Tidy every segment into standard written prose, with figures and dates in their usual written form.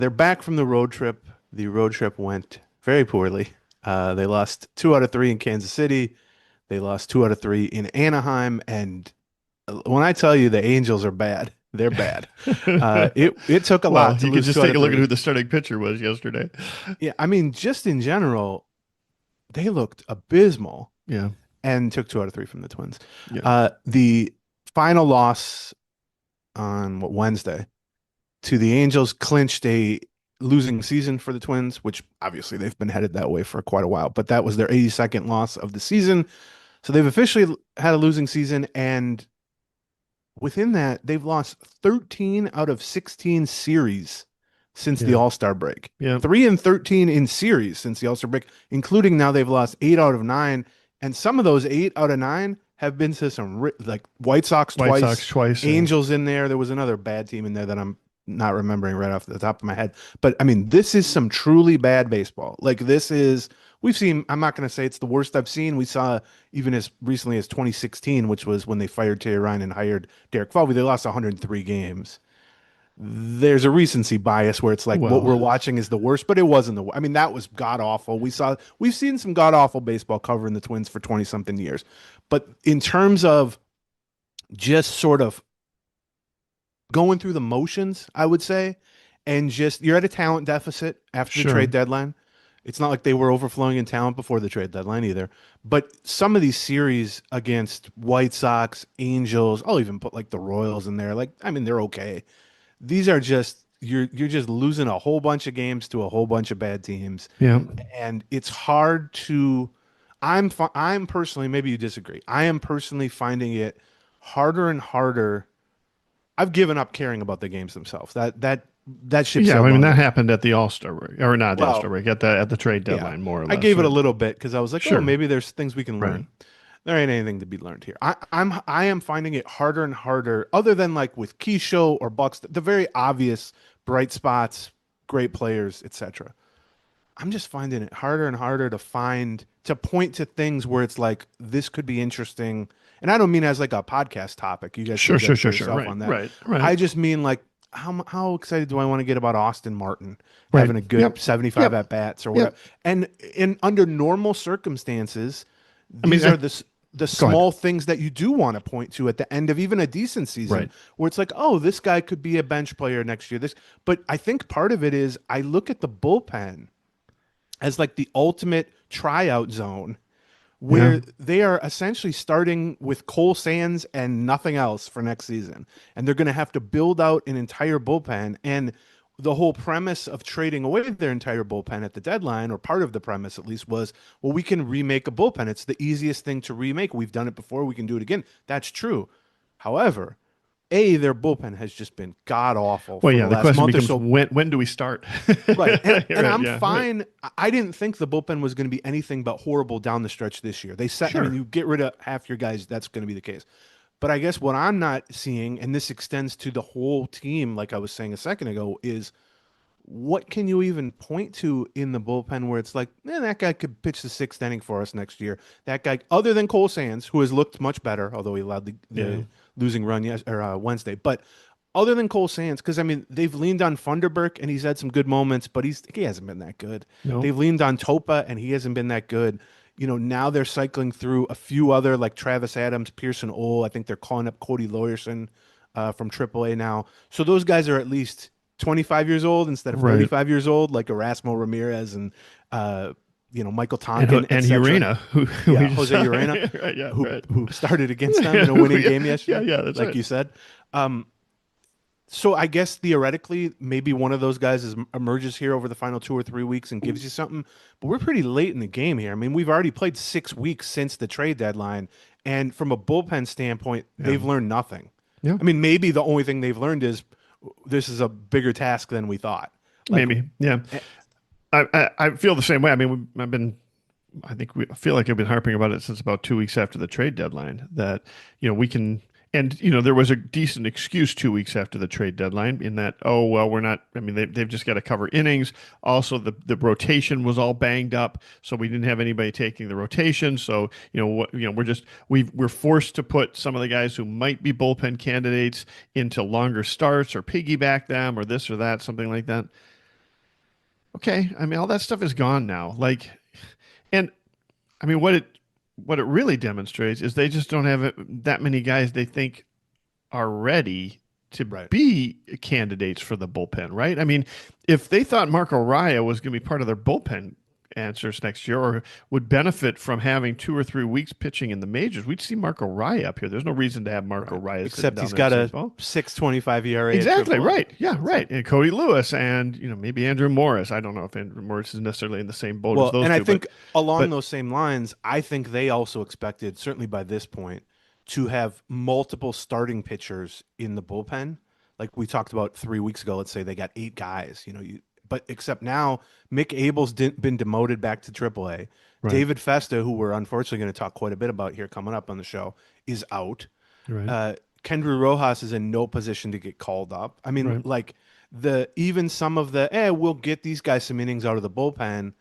they're back from the road trip. The road trip went very poorly. They lost 2 out of 3 in Kansas City. They lost 2 out of 3 in Anaheim. And when I tell you the Angels are bad, they're bad. It took a Well, lot to you could lose just two out take of a look at who three. the starting pitcher was yesterday. Yeah, I mean, just in general, they looked abysmal Yeah, and took 2 out of 3 from the Twins. yeah, The final loss on what, Wednesday to the Angels clinched a losing season for the Twins, which obviously they've been headed that way for quite a while, but that was their 82nd loss of the season. So they've officially had a losing season, and within that, they've lost 13 out of 16 series since the yeah, All-Star break. yeah. 3-13 in series since the All-Star break, including now they've lost 8 out of 9. And some of those 8 out of 9 have been to some like White Sox White Sox twice, twice. Angels in there. There was another bad team in there that I'm not remembering right off the top of my head. But I mean, this is some truly bad baseball. Like this is, we've seen, I'm not going to say it's the worst I've seen. We saw even as recently as 2016, which was when they fired Terry Ryan and hired Derek Falvey. They lost 103 games. There's a recency bias where it's like what Well, we're watching is the worst, but it wasn't I mean, that was god awful. We've seen some god awful baseball covering the Twins for 20 something years. But in terms of just sort of going through the motions, I would say, and just you're at a talent deficit after the trade sure. deadline. It's not like they were overflowing in talent before the trade deadline either. But some of these series against White Sox, Angels, I'll even put like the Royals in there. Like, I mean, they're okay. These are just you're just losing a whole bunch of games to a whole bunch of bad teams, Yeah, and it's hard to. I'm personally, maybe you disagree. I am personally finding it harder and harder. I've given up caring about the games themselves. That ship yeah. sailed I mean, long that ago. happened at the All Star break, or not the All Star Well, break, at the trade yeah, deadline, more or I less, gave it a right? little bit because I was like, oh, Sure, maybe there's things we can right. learn. There ain't anything to be learned here. I am finding it harder and harder, other than like with Keyshow or Bucks, the very obvious bright spots, great players, etc. I'm just finding it harder and harder to point to things where it's like this could be interesting. And I don't mean as like a podcast topic. You guys can Sure, sure, judge for sure, sure. yourself Right, on that. right, right, I just mean like how excited do I want to get about Austin Martin right. having a good Yep, 75 yep, at bats or yep. whatever. And in under normal circumstances, I mean, these are the go ahead. small things that you do want to point to at the end of even a decent season Right. where it's like, oh, this guy could be a bench player next year. But I think part of it is I look at the bullpen as like the ultimate tryout zone Yeah. where they are essentially starting with Cole Sands and nothing else for next season. And they're going to have to build out an entire bullpen. And the whole premise of trading away their entire bullpen at the deadline, or part of the premise at least, was, well, we can remake a bullpen. It's the easiest thing to remake. We've done it before. We can do it again. That's true. However, their bullpen has just been god awful Well, for yeah. the The last question month or becomes so. when do we start? Right. And Right. I'm Yeah. Right. fine. I didn't think the bullpen was going to be anything but horrible down the stretch this year. I mean, Sure. you get rid of half your guys, that's going to be the case. But I guess what I'm not seeing, and this extends to the whole team, like I was saying a second ago, is what can you even point to in the bullpen where it's like, that guy could pitch the sixth inning for us next year. That guy, other than Cole Sands, who has looked much better, although he allowed Yeah. the losing run Wednesday. But other than Cole Sands, because I mean they've leaned on Funderburk and he's had some good moments, but he hasn't been that good. No. They've leaned on Topa and he hasn't been that good. Now they're cycling through a few other like Travis Adams, Pearson Ole. I think they're calling up Cody Lawyerson from AAA now. So those guys are at least 25 years old instead of Right. 35 years old, like Erasmo Ramirez and uh, Michael Tonkin, And etc. Urena, who we Yeah, just Jose saw. Urena, Right. Yeah. who Right. who started against them Yeah. in a winning game Yeah. yesterday, Yeah. That's like right. you said. Um, so I guess theoretically, maybe one of those guys emerges here over the final 2 or 3 weeks and gives you something. But we're pretty late in the game here. I mean, we've already played 6 weeks since the trade deadline, and from a bullpen standpoint, Yeah. they've learned nothing. Yeah. I mean, maybe the only thing they've learned is this is a bigger task than we thought. Like, Maybe. Yeah. eh, I feel the same way. I mean, I feel like I've been harping about it since about 2 weeks after the trade deadline that, we can, and, there was a decent excuse 2 weeks after the trade deadline in that, oh, well, we're not, I mean, they've just got to cover innings. Also, the rotation was all banged up. So we didn't have anybody taking the rotation. So, we're forced to put some of the guys who might be bullpen candidates into longer starts or piggyback them or this or that, something like that. okay, I mean, all that stuff is gone now. Like, and I mean, what it really demonstrates is they just don't have that many guys they think are ready to Right. be candidates for the bullpen, right? I mean, if they thought Marco Raya was going to be part of their bullpen answers next year or would benefit from having 2 or 3 weeks pitching in the majors, we'd see Marco Raya up here. There's no reason to have Marco Raya sitting Except down he's there got in a St. Paul. 6.25 ERA. Exactly, at AAA. right. Yeah, right. And Cody Lewis and, maybe Andrew Morris. I don't know if Andrew Morris is necessarily in the same boat as Well, those and I two, think along but those same lines, I think they also expected, certainly by this point, to have multiple starting pitchers in the bullpen. Like we talked about 3 weeks ago, let's say they got 8 guys, but except now Mick Abel's been demoted back to AAA. right, David Festa, who we're unfortunately going to talk quite a bit about here coming up on the show, is out. right, Kendry Rojas is in no position to get called up. I mean, right, like even some of we'll get these guys some innings out of the bullpen.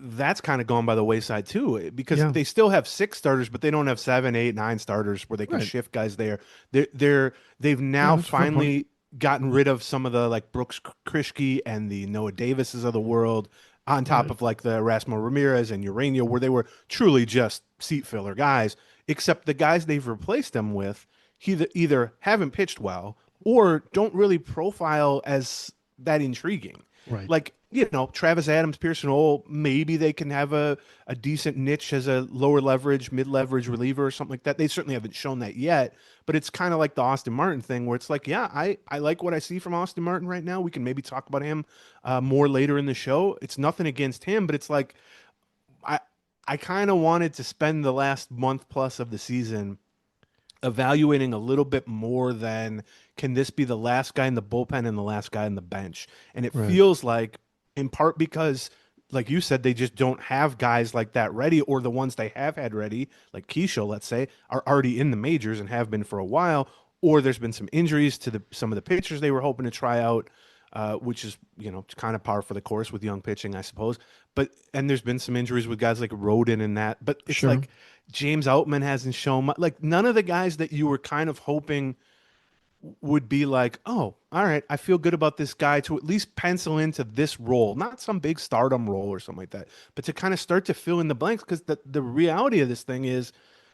That's kind of gone by the wayside too, because yeah, they still have 6 starters, but they don't have 7, 8, 9 starters where they can right. shift guys there. They've Yeah, now that's a fair point. finally gotten rid of some of the like Brooks Krischke and the Noah Davises of the world, on top Right, of like the Erasmo Ramirez and Urania, where they were truly just seat filler guys. Except the guys they've replaced them with either haven't pitched well or don't really profile as that intriguing. right. Like, Travis Adams, Pearson Ole, maybe they can have a decent niche as a lower leverage, mid leverage reliever or something like that. They certainly haven't shown that yet, but it's kind of like the Austin Martin thing where it's like, yeah, I like what I see from Austin Martin right now. We can maybe talk about him more later in the show. It's nothing against him, but it's like, I kind of wanted to spend the last month plus of the season evaluating a little bit more than can this be the last guy in the bullpen and the last guy on the bench. And it Right. feels like in part because like you said, they just don't have guys like that ready, or the ones they have had ready, like Keisha, let's say, are already in the majors and have been for a while, or there's been some injuries to some of the pitchers they were hoping to try out, which is, kind of par for the course with young pitching, I suppose. And there's been some injuries with guys like Roden and that, but it's Sure. like James Outman hasn't shown much. Like none of the guys that you were kind of hoping would be like, oh, all right, I feel good about this guy to at least pencil into this role, not some big stardom role or something like that, but to kind of start to fill in the blanks. Because the reality of this thing is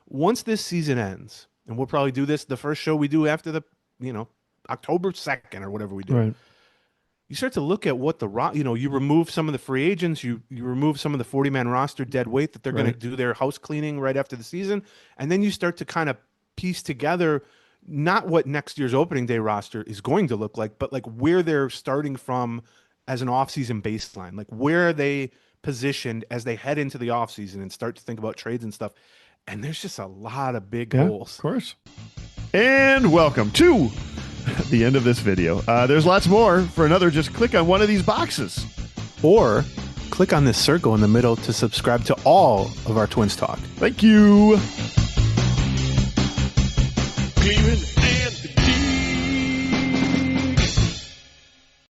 once this season ends, and we'll probably do this the first show we do after the, October 2nd or whatever we do. Right. You start to look at what you remove some of the free agents, you remove some of the 40-man roster dead weight that they're going to Right. do their house cleaning right after the season. And then you start to kind of piece together not what next year's opening day roster is going to look like, but like where they're starting from as an offseason baseline. Like where are they positioned as they head into the offseason and start to think about trades and stuff. And there's just a lot of big Yeah, holes. of course. And welcome to the end of this video. There's lots more. For another, just click on one of these boxes. Or click on this circle in the middle to subscribe to all of our Twins Talk. Thank you. Gleeman